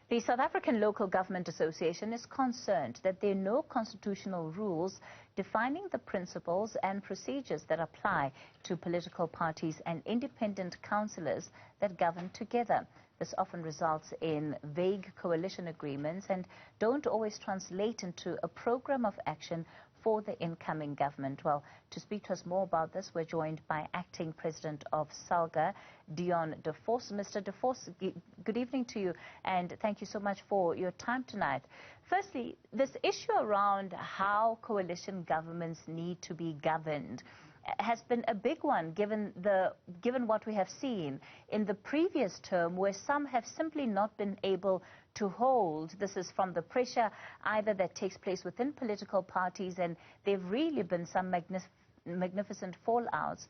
The South African Local Government Association is concerned that there are no constitutional rules defining the principles and procedures that apply to political parties and independent councillors that govern together. This often results in vague coalition agreements and don't always translate into a program of action for the incoming government. Well, to speak to us more about this, we're joined by Acting President of SALGA, Deon de Vos. Mr. de Vos, good evening to you, and thank you so much for your time tonight. Firstly, this issue around how coalition governments need to be governed has been a big one, given what we have seen in the previous term, where some have simply not been able to hold. This is from the pressure either that takes place within political parties, and there have really been some magnificent fallouts.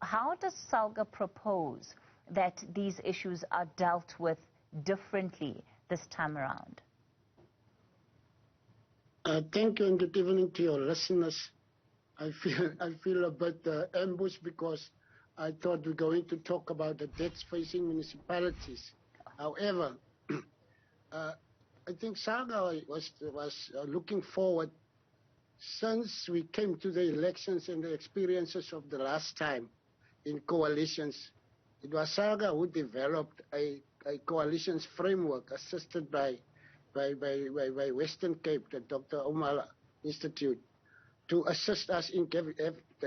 How does SALGA propose that these issues are dealt with differently this time around? Thank you, and good evening to your listeners. I feel a bit ambushed because I thought we were going to talk about the debts facing municipalities. However, I think SALGA was looking forward since we came to the elections and the experiences of the last time in coalitions. It was SALGA who developed a coalitions framework assisted by Western Cape, the Dr. Omala Institute, to assist us in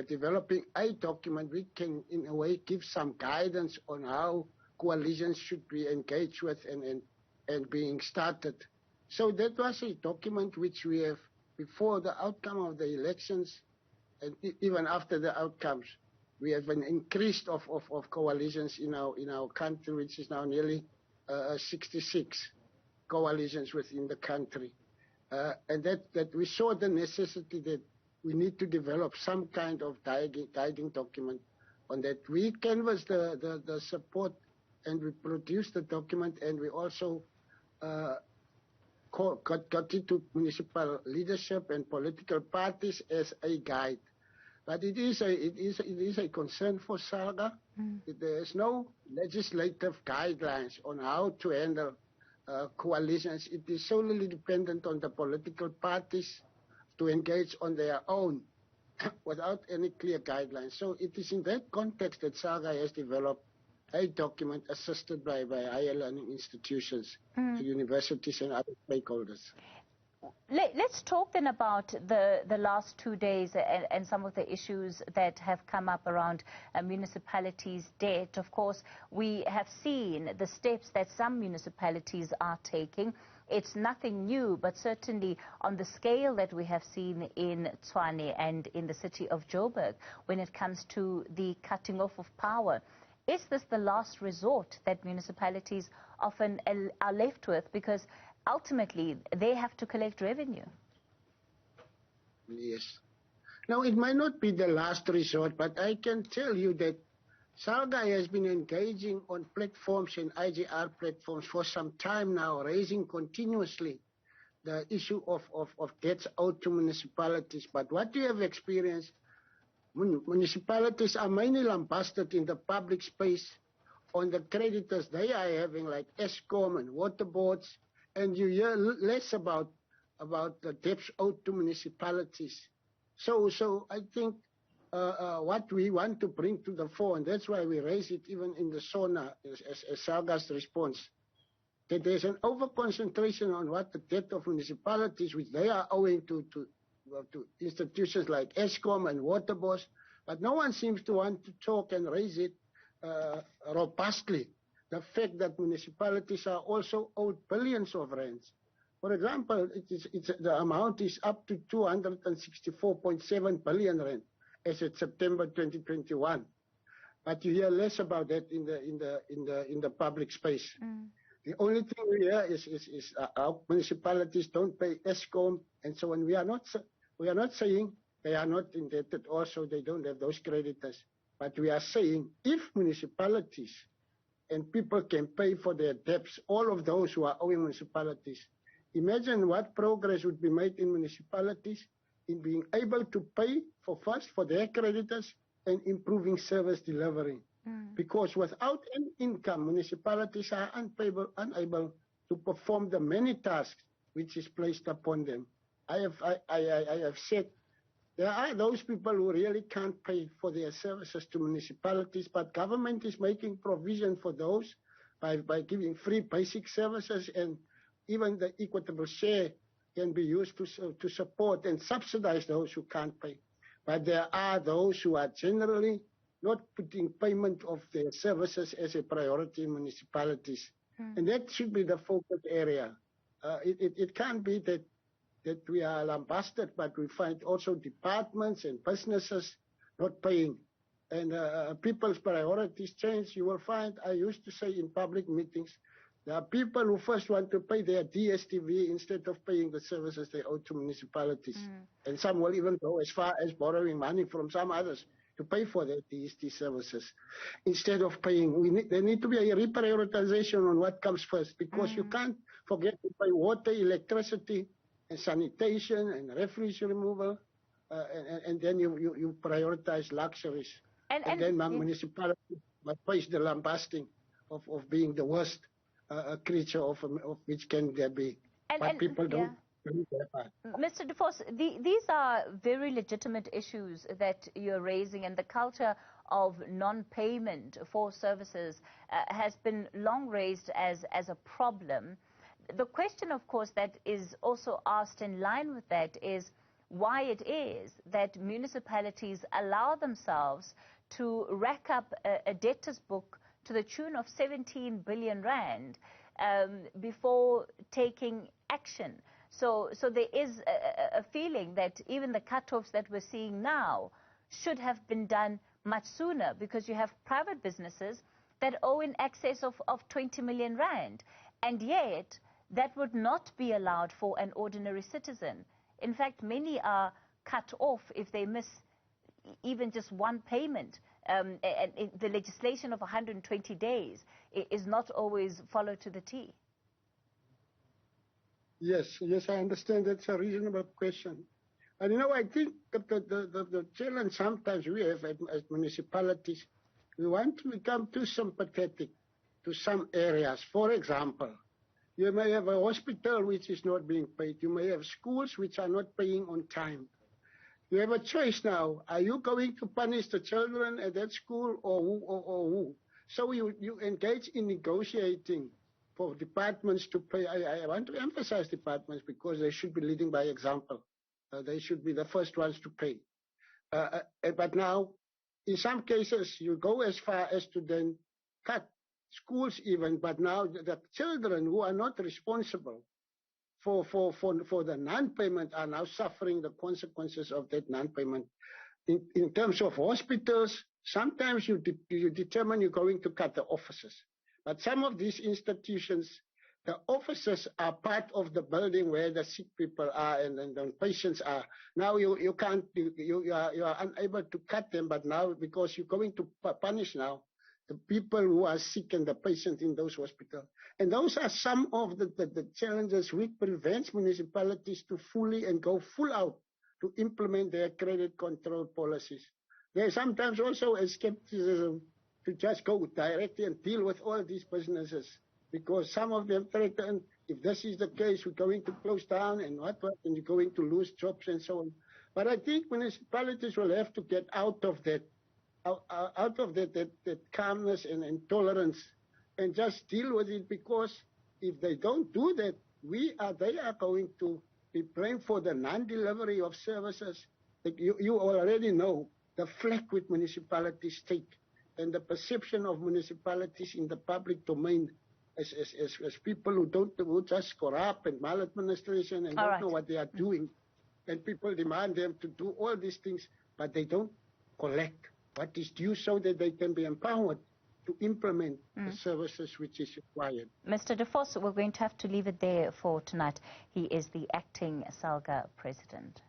developing a document we can, in a way, give some guidance on how coalitions should be engaged with and being started. So that was a document which we have, before the outcome of the elections and even after the outcomes, we have an increase of coalitions in our country, which is now nearly 66 coalitions within the country. And that we saw the necessity that we need to develop some kind of guiding document on that. We canvassed the support and we produced the document, and we also got into municipal leadership and political parties as a guide. But it is a concern for SALGA. There is no legislative guidelines on how to handle coalitions. It is solely dependent on the political parties to engage on their own without any clear guidelines. So it is in that context that SALGA has developed a document assisted by higher learning institutions, universities and other stakeholders. Let's talk then about the last 2 days and some of the issues that have come up around municipalities' debt. Of course, we have seen the steps that some municipalities are taking. It's nothing new, but certainly on the scale that we have seen in Tshwane and in the city of Joburg when it comes to the cutting off of power. Is this the last resort that municipalities often are left with, because ultimately they have to collect revenue? Yes. Now, it might not be the last resort, but I can tell you that SALGA has been engaging on platforms and IGR platforms for some time now, raising continuously the issue of debts owed to municipalities. But what we have experienced, municipalities are mainly lambasted in the public space on the creditors they are having, like Eskom and water boards, and you hear less about the debts owed to municipalities. So I think what we want to bring to the fore, and that's why we raise it even in the SONA as SALGA's response, that there's an over-concentration on what the debt of municipalities, which they are owing to institutions like Eskom and water boards, but no one seems to want to talk and raise it robustly. The fact that municipalities are also owed billions of rands. For example, the amount is up to 264.7 billion rand as of September 2021, but you hear less about that in the public space. The only thing we hear is our municipalities don't pay Eskom and so on. We are not saying they are not indebted, also they don't have those creditors, but we are saying if municipalities and people can pay for their debts, all of those who are owing municipalities, imagine what progress would be made in municipalities in being able to pay for their creditors and improving service delivery. Because without any income, municipalities are unable to perform the many tasks which is placed upon them. I have said there are those people who really can't pay for their services to municipalities, but government is making provision for those by giving free basic services, and even the equitable share can be used to support and subsidize those who can't pay. But there are those who are generally not putting payment of their services as a priority in municipalities. And that should be the focus area. It can't be that we are lambasted, but we find also departments and businesses not paying. And people's priorities change. You will find, I used to say in public meetings, there are people who first want to pay their DSTV instead of paying the services they owe to municipalities. And some will even go as far as borrowing money from some others to pay for their DST services instead of paying. There need to be a reprioritization on what comes first, because you can't forget to pay water, electricity, and sanitation and refuse removal, and then you prioritize luxuries. And then my municipality must face the lambasting of being the worst creature of which can there be. But people don't believe that. Mr. De Vos, these are very legitimate issues that you're raising, and the culture of non-payment for services has been long raised as a problem. The question, of course, that is also asked in line with that is why it is that municipalities allow themselves to rack up a debtors book to the tune of 17 billion rand before taking action. So there is a feeling that even the cut-offs that we're seeing now should have been done much sooner, because you have private businesses that owe in excess of 20 million rand. And yet, that would not be allowed for an ordinary citizen. In fact, many are cut off if they miss even just one payment. And the legislation of 120 days is not always followed to the T. Yes, I understand. That's a reasonable question. And I think the challenge sometimes we have as municipalities, we want to become too sympathetic to some areas. For example, you may have a hospital which is not being paid. You may have schools which are not paying on time. You have a choice now. Are you going to punish the children at that school or who? So you engage in negotiating for departments to pay. I want to emphasize departments because they should be leading by example. They should be the first ones to pay. But now, in some cases, you go as far as to then cut schools even, but now the children who are not responsible for the non-payment are now suffering the consequences of that non-payment. In terms of hospitals, sometimes you determine you're going to cut the offices. But some of these institutions, the offices are part of the building where the sick people are and the patients are. Now you are unable to cut them, but now because you're going to punish now the people who are sick and the patients in those hospitals. And those are some of the challenges which prevents municipalities to fully and go full out to implement their credit control policies. There is sometimes also a skepticism to just go directly and deal with all these businesses, because some of them threaten, if this is the case, we're going to close down and and you're going to lose jobs and so on. But I think municipalities will have to get out of that calmness and tolerance and just deal with it, because if they don't do that, they are going to be blamed for the non-delivery of services. You already know the flack which municipalities take and the perception of municipalities in the public domain as people who just corrupt and maladministration and don't know what they are doing. And people demand them to do all these things, but they don't collect what is due so that they can be empowered to implement the services which is required. Mr. De Vos, we're going to have to leave it there for tonight. He is the acting SALGA president.